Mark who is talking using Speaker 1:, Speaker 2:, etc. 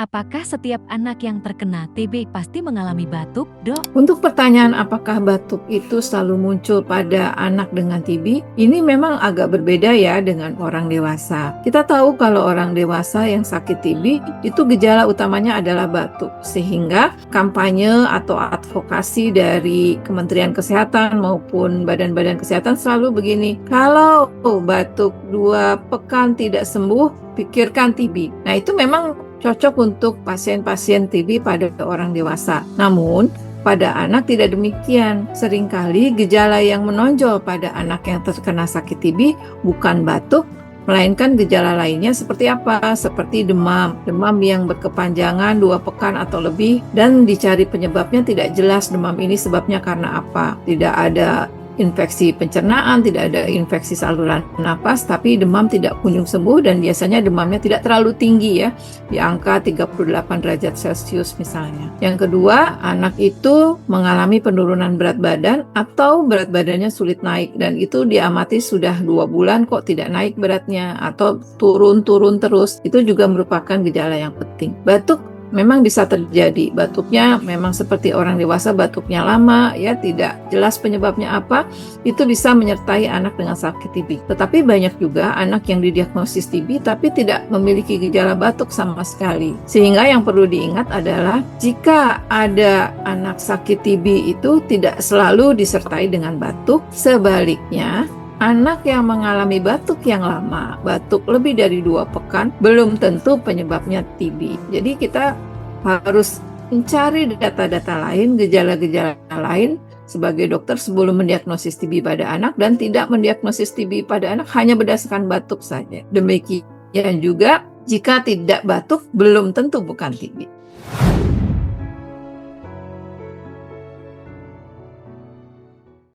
Speaker 1: Apakah setiap anak yang terkena TB pasti mengalami batuk, Dok?
Speaker 2: Untuk pertanyaan apakah batuk itu selalu muncul pada anak dengan TB, ini memang agak berbeda ya dengan orang dewasa. Kita tahu kalau orang dewasa yang sakit TB itu gejala utamanya adalah batuk, sehingga kampanye atau advokasi dari Kementerian Kesehatan maupun badan-badan kesehatan selalu begini, kalau batuk 2 pekan tidak sembuh, pikirkan TB. Nah, itu memang cocok untuk pasien-pasien TB pada orang dewasa. Namun, pada anak tidak demikian. Seringkali gejala yang menonjol pada anak yang terkena sakit TB bukan batuk, melainkan gejala lainnya seperti apa? Seperti demam yang berkepanjangan 2 pekan atau lebih, dan dicari penyebabnya tidak jelas demam ini sebabnya karena apa. Tidak ada infeksi pencernaan, tidak ada infeksi saluran napas, tapi demam tidak kunjung sembuh dan biasanya demamnya tidak terlalu tinggi ya, di angka 38 derajat Celcius misalnya. Yang kedua, anak itu mengalami penurunan berat badan atau berat badannya sulit naik, dan itu diamati sudah 2 bulan kok tidak naik beratnya atau turun-turun terus. Itu juga merupakan gejala yang penting. Batuk memang bisa terjadi, batuknya memang seperti orang dewasa, batuknya lama ya, tidak jelas penyebabnya apa, itu bisa menyertai anak dengan sakit TB. Tetapi banyak juga anak yang didiagnosis TB tapi tidak memiliki gejala batuk sama sekali. Sehingga yang perlu diingat adalah jika ada anak sakit TB itu tidak selalu disertai dengan batuk, sebaliknya anak yang mengalami batuk yang lama, batuk lebih dari 2 pekan, belum tentu penyebabnya TB. Jadi kita harus mencari data-data lain, gejala-gejala lain sebagai dokter sebelum mendiagnosis TB pada anak, dan tidak mendiagnosis TB pada anak hanya berdasarkan batuk saja. Demikian juga jika tidak batuk, belum tentu bukan TB.